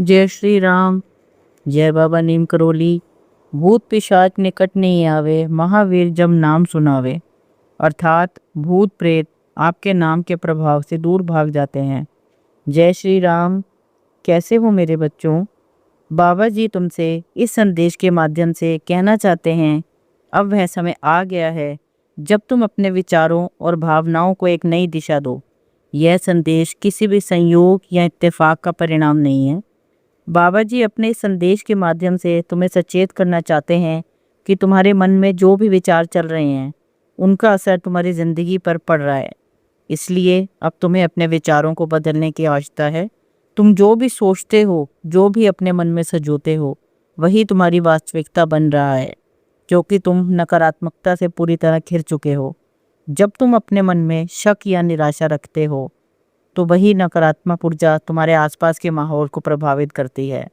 जय श्री राम। जय बाबा नीम करोली। भूत पिशाच निकट नहीं आवे, महावीर जब नाम सुनावे। अर्थात भूत प्रेत आपके नाम के प्रभाव से दूर भाग जाते हैं। जय श्री राम। कैसे हो मेरे बच्चों? बाबा जी तुमसे इस संदेश के माध्यम से कहना चाहते हैं, अब वह समय आ गया है जब तुम अपने विचारों और भावनाओं को एक नई दिशा दो। यह संदेश किसी भी संयोग या इत्तेफाक का परिणाम नहीं है। बाबा जी अपने इस संदेश के माध्यम से तुम्हें सचेत करना चाहते हैं कि तुम्हारे मन में जो भी विचार चल रहे हैं उनका असर तुम्हारी ज़िंदगी पर पड़ रहा है। इसलिए अब तुम्हें अपने विचारों को बदलने की आवश्यकता है। तुम जो भी सोचते हो, जो भी अपने मन में सजोते हो, वही तुम्हारी वास्तविकता बन रहा है, क्योंकि तुम नकारात्मकता से पूरी तरह घिर चुके हो। जब तुम अपने मन में शक या निराशा रखते हो तो वही नकारात्मक ऊर्जा तुम्हारे आसपास के माहौल को प्रभावित करती है।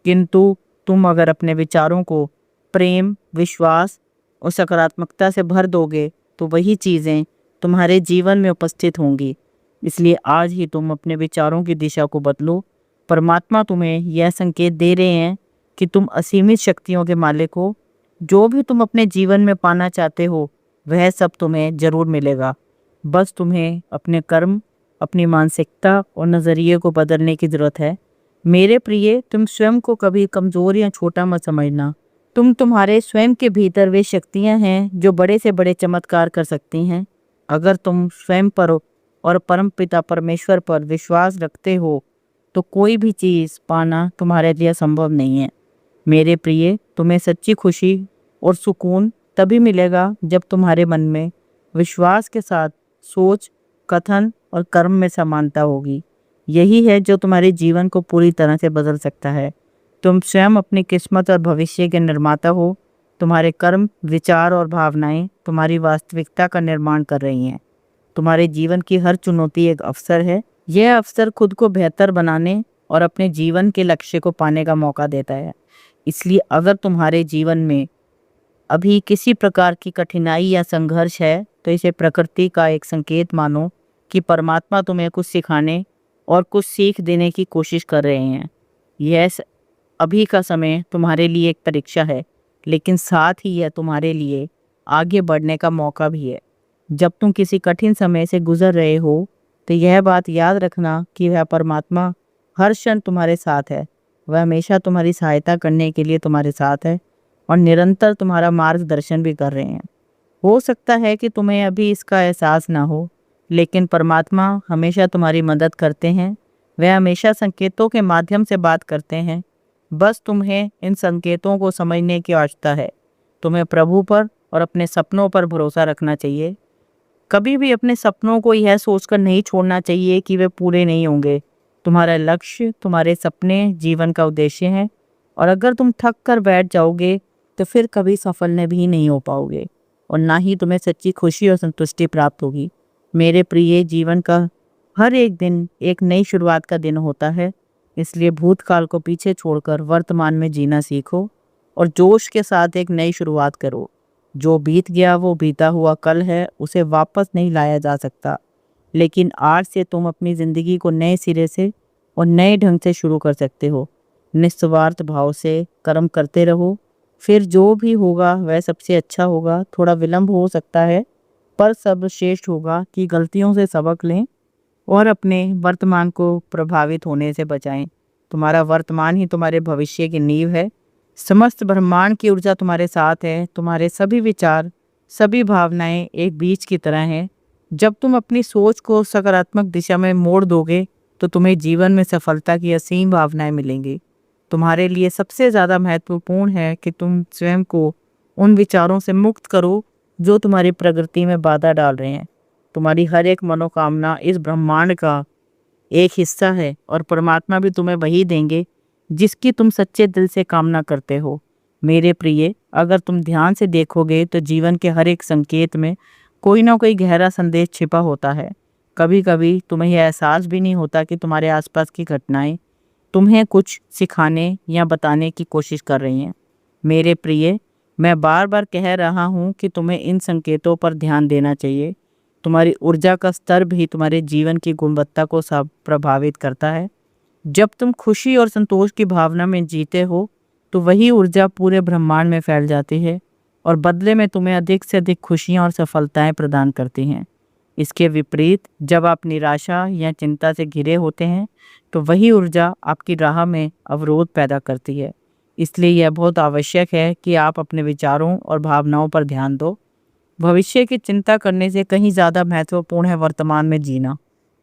किंतु तुम अगर अपने विचारों को प्रेम, विश्वास और सकारात्मकता से भर दोगे तो वही चीज़ें तुम्हारे जीवन में उपस्थित होंगी। इसलिए आज ही तुम अपने विचारों की दिशा को बदलो। परमात्मा तुम्हें यह संकेत दे रहे हैं कि तुम असीमित शक्तियों के मालिक हो। जो भी तुम अपने जीवन में पाना चाहते हो वह सब तुम्हें जरूर मिलेगा। बस तुम्हें अपने कर्म, अपनी मानसिकता और नज़रिए को बदलने की ज़रूरत है। मेरे प्रिय, तुम स्वयं को कभी कमज़ोर या छोटा मत समझना। तुम्हारे स्वयं के भीतर वे शक्तियाँ हैं जो बड़े से बड़े चमत्कार कर सकती हैं। अगर तुम स्वयं पर और परम पिता परमेश्वर पर विश्वास रखते हो तो कोई भी चीज़ पाना तुम्हारे लिए संभव नहीं है। मेरे प्रिय, तुम्हें सच्ची खुशी और सुकून तभी मिलेगा जब तुम्हारे मन में विश्वास के साथ सोच, कथन और कर्म में समानता होगी। यही है जो तुम्हारे जीवन को पूरी तरह से बदल सकता है। तुम स्वयं अपनी किस्मत और भविष्य के निर्माता हो। तुम्हारे कर्म, विचार और भावनाएं तुम्हारी वास्तविकता का निर्माण कर रही हैं। तुम्हारे जीवन की हर चुनौती एक अवसर है। यह अवसर खुद को बेहतर बनाने और अपने जीवन के लक्ष्य को पाने का मौका देता है। इसलिए अगर तुम्हारे जीवन में अभी किसी प्रकार की कठिनाई या संघर्ष है तो इसे प्रकृति का एक संकेत मानो कि परमात्मा तुम्हें कुछ सिखाने और कुछ सीख देने की कोशिश कर रहे हैं। अभी का समय तुम्हारे लिए एक परीक्षा है, लेकिन साथ ही यह तुम्हारे लिए आगे बढ़ने का मौका भी है। जब तुम किसी कठिन समय से गुजर रहे हो तो यह बात याद रखना कि वह परमात्मा हर क्षण तुम्हारे साथ है। वह हमेशा तुम्हारी सहायता करने के लिए तुम्हारे साथ है और निरंतर तुम्हारा मार्गदर्शन भी कर रहे हैं। हो सकता है कि तुम्हें अभी इसका एहसास ना हो, लेकिन परमात्मा हमेशा तुम्हारी मदद करते हैं। वह हमेशा संकेतों के माध्यम से बात करते हैं। बस तुम्हें इन संकेतों को समझने की आवश्यकता है। तुम्हें प्रभु पर और अपने सपनों पर भरोसा रखना चाहिए। कभी भी अपने सपनों को यह सोचकर नहीं छोड़ना चाहिए कि वे पूरे नहीं होंगे। तुम्हारा लक्ष्य, तुम्हारे सपने जीवन का उद्देश्य है, और अगर तुम थक कर बैठ जाओगे तो फिर कभी सफल भी नहीं हो पाओगे और ना ही तुम्हें सच्ची खुशी और संतुष्टि प्राप्त होगी। मेरे प्रिय, जीवन का हर एक दिन एक नई शुरुआत का दिन होता है। इसलिए भूतकाल को पीछे छोड़कर वर्तमान में जीना सीखो और जोश के साथ एक नई शुरुआत करो। जो बीत गया वो बीता हुआ कल है, उसे वापस नहीं लाया जा सकता। लेकिन आज से तुम अपनी ज़िंदगी को नए सिरे से और नए ढंग से शुरू कर सकते हो। निस्वार्थ भाव से कर्म करते रहो, फिर जो भी होगा वह सबसे अच्छा होगा। थोड़ा विलंब हो सकता है, पर सर्वश्रेष्ठ होगा कि गलतियों से सबक लें और अपने वर्तमान को प्रभावित होने से बचाएं। तुम्हारा वर्तमान ही तुम्हारे भविष्य की नींव है। समस्त ब्रह्मांड की ऊर्जा तुम्हारे साथ है। तुम्हारे सभी विचार, सभी भावनाएं एक बीज की तरह हैं। जब तुम अपनी सोच को सकारात्मक दिशा में मोड़ दोगे तो तुम्हें जीवन में सफलता की असीम भावनाएं मिलेंगी। तुम्हारे लिए सबसे ज़्यादा महत्वपूर्ण है कि तुम स्वयं को उन विचारों से मुक्त करो जो तुम्हारी प्रगति में बाधा डाल रहे हैं। तुम्हारी हर एक मनोकामना इस ब्रह्मांड का एक हिस्सा है और परमात्मा भी तुम्हें वही देंगे जिसकी तुम सच्चे दिल से कामना करते हो। मेरे प्रिय, अगर तुम ध्यान से देखोगे तो जीवन के हर एक संकेत में कोई ना कोई गहरा संदेश छिपा होता है। कभी कभी तुम्हें यह एहसास भी नहीं होता कि तुम्हारे आसपास की घटनाएं तुम्हें कुछ सिखाने या बताने की कोशिश कर रही हैं। मेरे प्रिय, मैं बार बार कह रहा हूँ कि तुम्हें इन संकेतों पर ध्यान देना चाहिए। तुम्हारी ऊर्जा का स्तर भी तुम्हारे जीवन की गुणवत्ता को सब प्रभावित करता है। जब तुम खुशी और संतोष की भावना में जीते हो तो वही ऊर्जा पूरे ब्रह्मांड में फैल जाती है और बदले में तुम्हें अधिक से अधिक खुशियां और सफलताएं प्रदान करती हैं। इसके विपरीत जब आप निराशा या चिंता से घिरे होते हैं तो वही ऊर्जा आपकी राह में अवरोध पैदा करती है। इसलिए यह बहुत आवश्यक है कि आप अपने विचारों और भावनाओं पर ध्यान दो। भविष्य की चिंता करने से कहीं ज़्यादा महत्वपूर्ण है वर्तमान में जीना।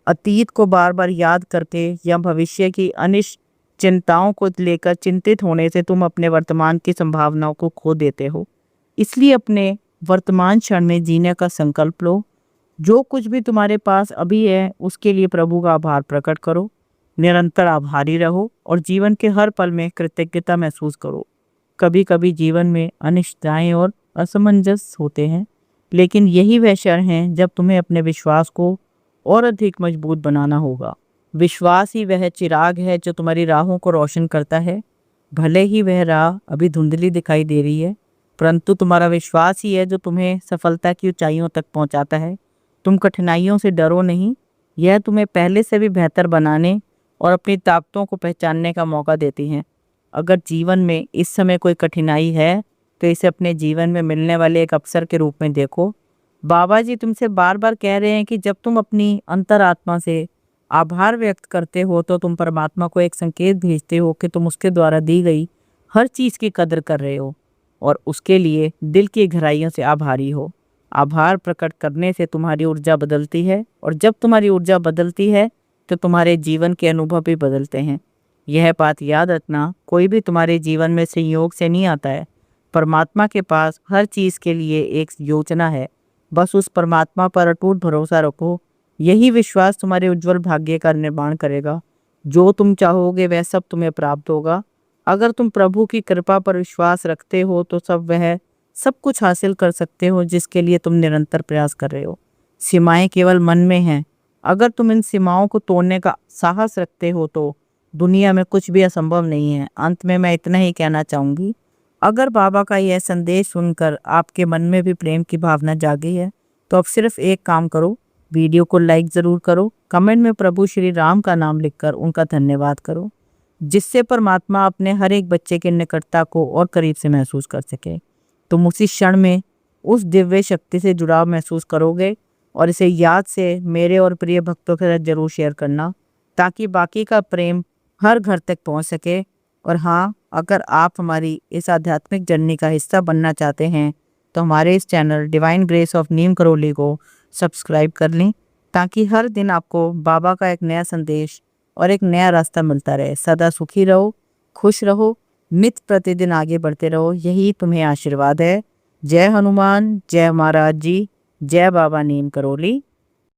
अतीत को बार बार याद करके या भविष्य की अनिश्चित चिंताओं को लेकर चिंतित होने से तुम अपने वर्तमान की संभावनाओं को खो देते हो। इसलिए अपने वर्तमान क्षण में जीने का संकल्प लो। जो कुछ भी तुम्हारे पास अभी है उसके लिए प्रभु का आभार प्रकट करो। निरंतर आभारी रहो और जीवन के हर पल में कृतज्ञता महसूस करो। कभी कभी जीवन में अनिश्चितताएं और असमंजस होते हैं, लेकिन यही वह क्षण है जब तुम्हें अपने विश्वास को और अधिक मजबूत बनाना होगा। विश्वास ही वह चिराग है जो तुम्हारी राहों को रोशन करता है। भले ही वह राह अभी धुंधली दिखाई दे रही है, परंतु तुम्हारा विश्वास ही है जो तुम्हें सफलता की ऊंचाइयों तक पहुंचाता है। तुम कठिनाइयों से डरो नहीं, यह तुम्हें पहले से भी बेहतर बनाने और अपनी ताकतों को पहचानने का मौका देती हैं। अगर जीवन में इस समय कोई कठिनाई है तो इसे अपने जीवन में मिलने वाले एक अवसर के रूप में देखो। बाबा जी तुमसे बार बार कह रहे हैं कि जब तुम अपनी अंतरात्मा से आभार व्यक्त करते हो तो तुम परमात्मा को एक संकेत भेजते हो कि तुम उसके द्वारा दी गई हर चीज़ की कदर कर रहे हो और उसके लिए दिल की गहराइयों से आभारी हो। आभार प्रकट करने से तुम्हारी ऊर्जा बदलती है और जब तुम्हारी ऊर्जा बदलती है तो तुम्हारे जीवन के अनुभव भी बदलते हैं। यह बात याद रखना, कोई भी तुम्हारे जीवन में संयोग से नहीं आता है। परमात्मा के पास हर चीज़ के लिए एक योजना है। बस उस परमात्मा पर अटूट भरोसा रखो। यही विश्वास तुम्हारे उज्जवल भाग्य का निर्माण करेगा। जो तुम चाहोगे वह सब तुम्हें प्राप्त होगा। अगर तुम प्रभु की कृपा पर विश्वास रखते हो तो वह सब कुछ हासिल कर सकते हो जिसके लिए तुम निरंतर प्रयास कर रहे हो। सीमाएं केवल मन में हैं। अगर तुम इन सीमाओं को तोड़ने का साहस रखते हो तो दुनिया में कुछ भी असंभव नहीं है। अंत में मैं इतना ही कहना चाहूँगी, अगर बाबा का यह संदेश सुनकर आपके मन में भी प्रेम की भावना जागी है तो अब सिर्फ एक काम करो, वीडियो को लाइक ज़रूर करो। कमेंट में प्रभु श्री राम का नाम लिखकर उनका धन्यवाद करो, जिससे परमात्मा अपने हर एक बच्चे की निकटता को और करीब से महसूस कर सके। तुम उसी क्षण में उस दिव्य शक्ति से जुड़ाव महसूस करोगे और इसे याद से मेरे और प्रिय भक्तों के साथ जरूर शेयर करना ताकि बाकी का प्रेम हर घर तक पहुंच सके। और हाँ, अगर आप हमारी इस आध्यात्मिक जर्नी का हिस्सा बनना चाहते हैं तो हमारे इस चैनल डिवाइन ग्रेस ऑफ नीम करौली को सब्सक्राइब कर लें ताकि हर दिन आपको बाबा का एक नया संदेश और एक नया रास्ता मिलता रहे। सदा सुखी रहो, खुश रहो, नित्य प्रतिदिन आगे बढ़ते रहो, यही तुम्हें आशीर्वाद है। जय हनुमान, जय महाराज जी, जय बाबा नीम करौली।